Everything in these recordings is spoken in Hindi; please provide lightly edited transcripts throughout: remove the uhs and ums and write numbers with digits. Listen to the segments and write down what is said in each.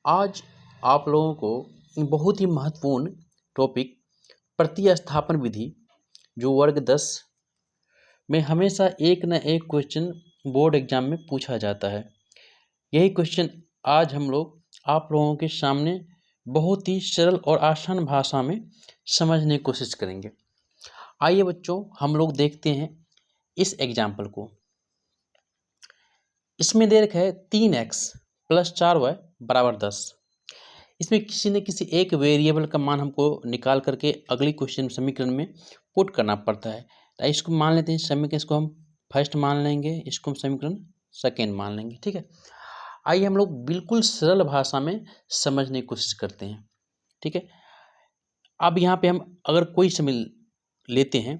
आज आप लोगों को बहुत ही महत्वपूर्ण टॉपिक प्रतिस्थापन विधि जो वर्ग 10 में हमेशा एक न एक क्वेश्चन बोर्ड एग्जाम में पूछा जाता है। यही क्वेश्चन आज हम लोग आप लोगों के सामने बहुत ही सरल और आसान भाषा में समझने की कोशिश करेंगे। आइए बच्चों, हम लोग देखते हैं इस एग्जाम्पल को। इसमें दे रखा है 3x + 4y = 10। इसमें किसी न किसी एक वेरिएबल का मान हमको निकाल करके अगली क्वेश्चन समीकरण में पुट करना पड़ता है। तो इसको मान लेते हैं समीकरण, इसको हम फर्स्ट मान लेंगे, इसको हम समीकरण सेकेंड मान लेंगे। ठीक है, आइए हम लोग बिल्कुल सरल भाषा में समझने की कोशिश करते हैं। ठीक है, अब यहाँ पे हम अगर कोई समीकरण लेते हैं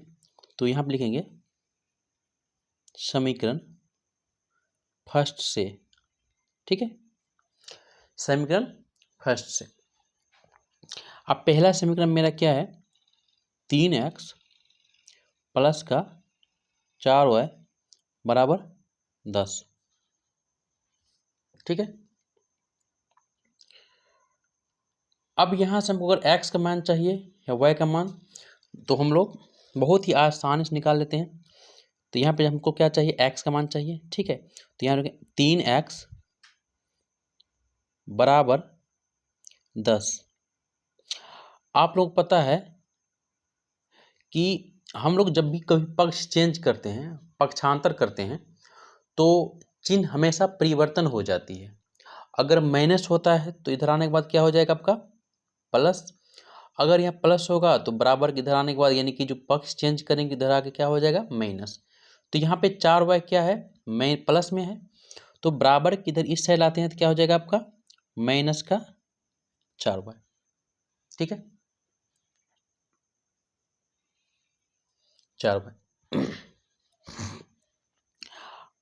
तो यहाँ पे लिखेंगे समीकरण फर्स्ट से। ठीक है, समीकरण फर्स्ट से। अब पहला समीकरण मेरा क्या है, 3x + 4y = 10। ठीक है, अब यहाँ से हमको अगर x का मान चाहिए या y का मान तो हम लोग बहुत ही आसानी से निकाल लेते हैं। तो यहाँ पे हमको क्या चाहिए, x का मान चाहिए। ठीक है, तो यहाँ 3x = 10। आप लोग पता है कि हम लोग जब भी कभी पक्ष चेंज करते हैं, पक्षांतर करते हैं, तो चिन्ह हमेशा परिवर्तन हो जाती है। अगर माइनस होता है तो इधर आने के बाद क्या हो जाएगा आपका प्लस। अगर यहाँ प्लस होगा तो बराबर के इधर आने के बाद यानी कि जो पक्ष चेंज करेंगे इधर आके क्या हो जाएगा माइनस। तो यहाँ पे 4y क्या है, प्लस में है, तो बराबर के इधर इस साइड आते हैं तो क्या हो जाएगा आपका -4y। ठीक है, 4y।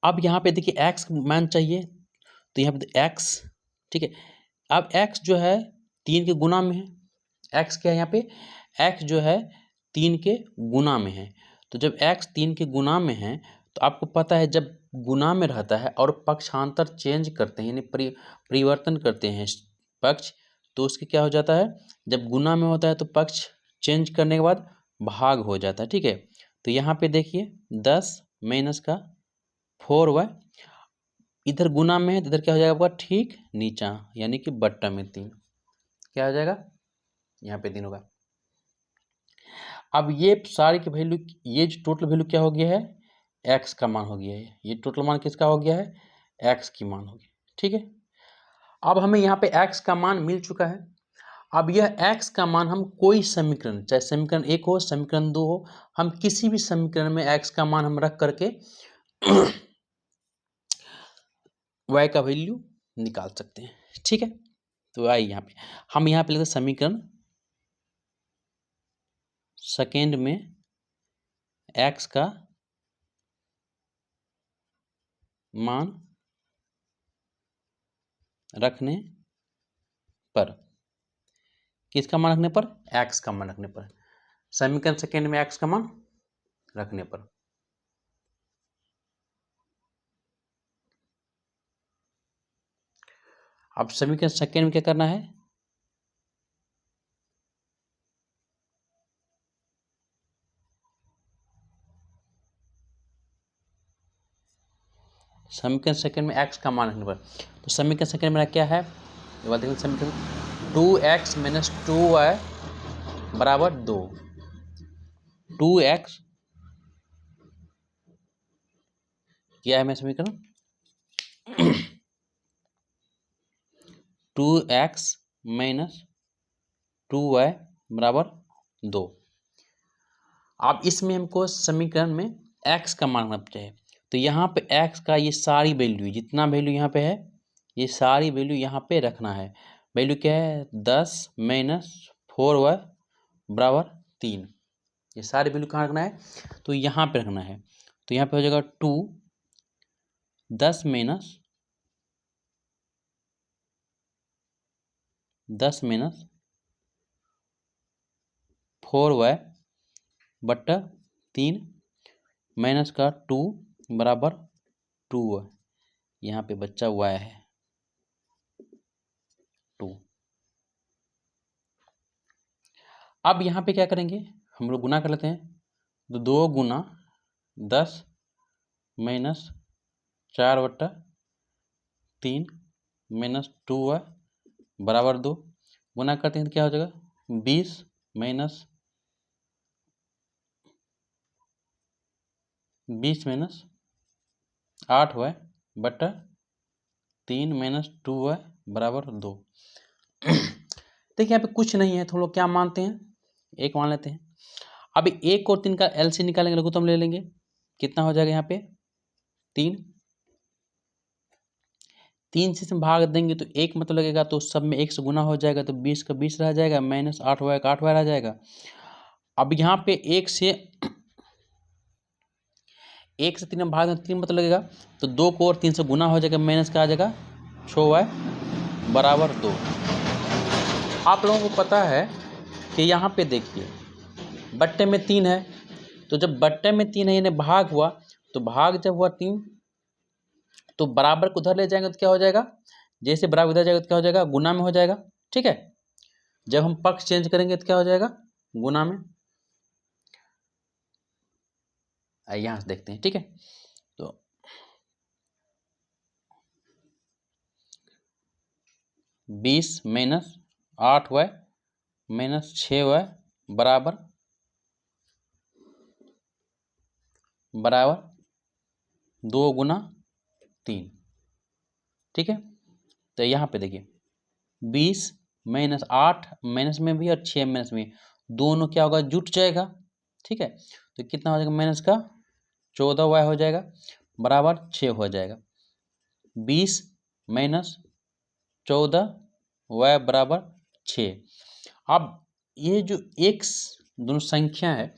अब यहाँ पे देखिए x मान चाहिए, तो यहाँ पे x। ठीक है, अब x जो है 3 के गुना में है। x क्या है यहाँ पे, x जो है 3 के गुना में है। तो जब x 3 के गुना में है तो आपको पता है जब गुना में रहता है और पक्षांतर चेंज करते हैं यानी परिवर्तन करते हैं पक्ष, तो उसके क्या हो जाता है, जब गुना में होता है तो पक्ष चेंज करने के बाद भाग हो जाता है। ठीक है, तो यहाँ पे देखिए 10 - 4y इधर गुना में है तो इधर क्या हो जाएगा आपका ठीक नीचा यानी कि बट्टा में 3। क्या हो जाएगा, यहाँ पे 3 होगा। अब ये सारी की वैल्यू, ये जो टोटल वैल्यू क्या हो गया है, x का मान हो गया है। ये टोटल मान किसका हो गया है, x की मान हो गया। ठीक है, अब हमें यहाँ पे x का मान मिल चुका है। अब यह x का मान हम कोई समीकरण, चाहे समीकरण 1 हो समीकरण 2 हो, हम किसी भी समीकरण में x का मान हम रख करके y का वैल्यू निकाल सकते हैं। ठीक है, तो आइए यहाँ पे हम यहाँ पे लिखते समीकरण सेकेंड में x का मान रखने पर, किसका मान रखने पर, x का मान रखने पर, समीकरण सेकेंड में x का मान रखने पर। अब समीकरण सेकेंड में क्या करना है, समीकरण सेकेंड में x का मान रखने पर, तो समीकरण सेकेंड मेरा क्या है, ये बात देखिए समीकरण 2x - 2y = 2। 2x क्या है मेरा समीकरण 2x - 2y = 2। अब इसमें हमको समीकरण में x का मान रखना चाहिए। तो यहाँ पे x का ये सारी वैल्यू, जितना वैल्यू यहाँ पे है ये सारी वैल्यू यहाँ पे रखना है। वैल्यू क्या है, 10 - 4y = 3। ये सारी वैल्यू कहाँ रखना है, तो यहाँ पे रखना है। तो यहाँ पे हो जाएगा 2 10 - 4y / 3 माइनस का 2 = 2y। यहाँ पे बच्चा y है 2। अब यहाँ पे क्या करेंगे, हम लोग गुना कर लेते हैं। तो 2 गुना 10 माइनस 4/3 माइनस 2y बराबर 2। गुना करते हैं तो क्या हो जाएगा, 20 माइनस 8y बटा 3 माइनस 2y बराबर 2। देखिए यहाँ पे कुछ नहीं है तो हम लोग क्या मानते हैं, 1 मान लेते हैं। अब 1 और 3 का LC निकालेंगे, लघुत्तम ले लेंगे। कितना हो जाएगा यहाँ पे 3 से भाग देंगे तो 1 मतलब लगेगा, तो सब में 1 से गुना हो जाएगा, तो 20 का 20 रह जाएगा, माइनस 8y का 8y रह जाएगा। अब यहाँ पे 1 से 3 में भाग दें 3 मतलब लगेगा, तो 2 को और 3 से गुना हो जाएगा, माइनस का आ जाएगा 6y बराबर 2। आप लोगों को पता है कि यहाँ पे देखिए बट्टे में 3 है, तो जब बट्टे में 3 है यानी भाग हुआ, तो भाग जब हुआ 3 तो बराबर को उधर ले जाएंगे तो क्या हो जाएगा, जैसे बराबर उधर जाएगा तो क्या हो जाएगा, गुना में हो जाएगा। ठीक है, जब हम पक्ष चेंज करेंगे तो क्या हो जाएगा, गुना में। यहाँ से देखते हैं। ठीक है, तो 20 माइनस 8y माइनस 6y बराबर 2 गुना 3। ठीक है, तो यहाँ पे देखिए 20 माइनस 8 माइनस में भी और 6 माइनस में, दोनों क्या होगा, जुट जाएगा। ठीक है, तो कितना हो जाएगा, माइनस का 14y हो जाएगा बराबर 6 हो जाएगा। 20 माइनस 14y बराबर 6। अब ये जो x दोनों संख्या है,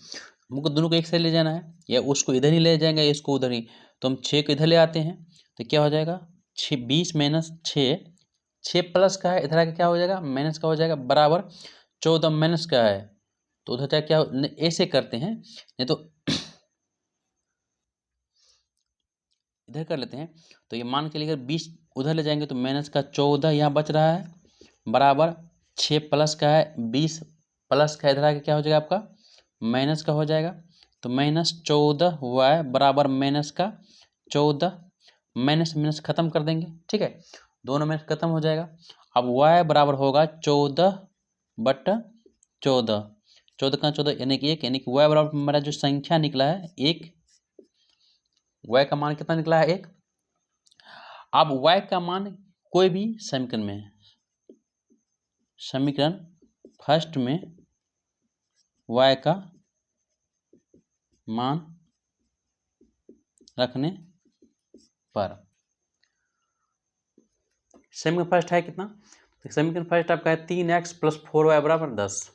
हमको दोनों को एक साइड ले जाना है, या उसको इधर ही ले जाएंगे या इसको उधर ही, तो हम 6 को इधर ले आते हैं, तो क्या हो जाएगा 20 माइनस 6 प्लस का है, इधर आके क्या हो जाएगा, माइनस का हो जाएगा बराबर 14 माइनस का है, तो उधर जाके क्या ऐसे करते हैं, नहीं तो इधर कर लेते हैं। तो ये मान के लिए अगर 20 उधर ले जाएंगे तो माइनस का 14 यहाँ बच रहा है बराबर 6 प्लस का है 20 प्लस का, इधर आके क्या हो जाएगा आपका माइनस का हो जाएगा, तो माइनस 14y बराबर माइनस का 14, माइनस माइनस खत्म कर देंगे। ठीक है, दोनों में खत्म हो जाएगा। अब y बराबर होगा 14/14, 14 का 14 यानी कि 1, यानी कि y बराबर मेरा जो संख्या निकला है 1, y का मान कितना निकला है 1। अब y का मान कोई भी समीकरण में, समीकरण फर्स्ट में y का मान रखने पर, समीकरण फर्स्ट है कितना, समीकरण फर्स्ट आपका है 3x प्लस 4y बराबर 10,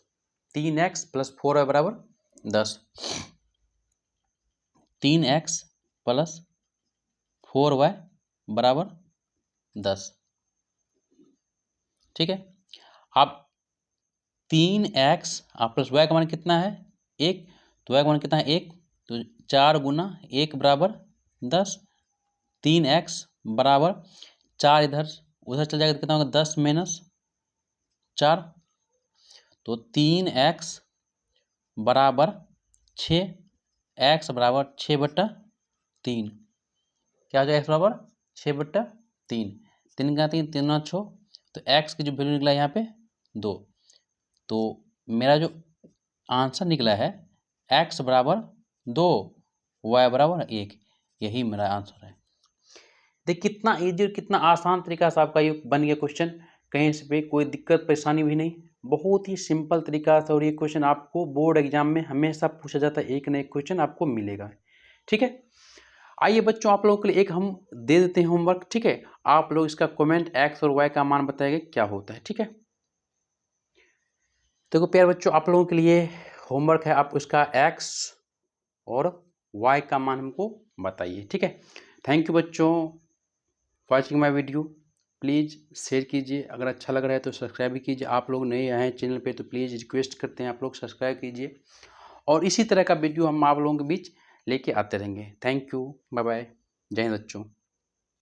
3x प्लस 4y बराबर 10, 3x प्लस 4y बराबर 10। ठीक है, अब 3x प्लस y का मान कितना है 1, तो y का मान कितना है 1, तो 4 गुना 1 बराबर 10, 3x बराबर 4 इधर उधर चल जाएगा तो कितना होगा 10 माइनस 4, तो 3x बराबर 6, x बराबर 6/3, क्या हो जाएगा x बराबर 6/3, 3 का 3 3 6, तो x की जो वैल्यू निकला यहाँ पे 2, तो मेरा जो आंसर निकला है x बराबर 2 y बराबर 1, यही मेरा आंसर है। देख कितना इजी और कितना आसान तरीका से आपका ये बन गया क्वेश्चन, कहीं से पे कोई दिक्कत परेशानी भी नहीं, बहुत ही सिंपल तरीका से। और ये क्वेश्चन आपको बोर्ड एग्जाम में हमेशा पूछा जाता है, एक न एक क्वेश्चन आपको मिलेगा। ठीक है, आइए बच्चों आप लोगों के लिए एक हम दे देते हैं होमवर्क। ठीक है, आप लोग इसका कमेंट x और y का मान बताएंगे क्या होता है। ठीक है, देखो प्यारे बच्चों आप लोगों के लिए होमवर्क है, आप उसका x और y का मान हमको बताइए। ठीक है, थैंक यू बच्चों watching my video. Please share कीजिए, अगर अच्छा लग रहा है तो सब्सक्राइब भी कीजिए। आप लोग नए आए हैं चैनल पे तो प्लीज़ रिक्वेस्ट करते हैं आप लोग सब्सक्राइब कीजिए, और इसी तरह का वीडियो हम आप लोगों के बीच लेके आते रहेंगे। थैंक यू, बाय बाय, जय हिंद बच्चों।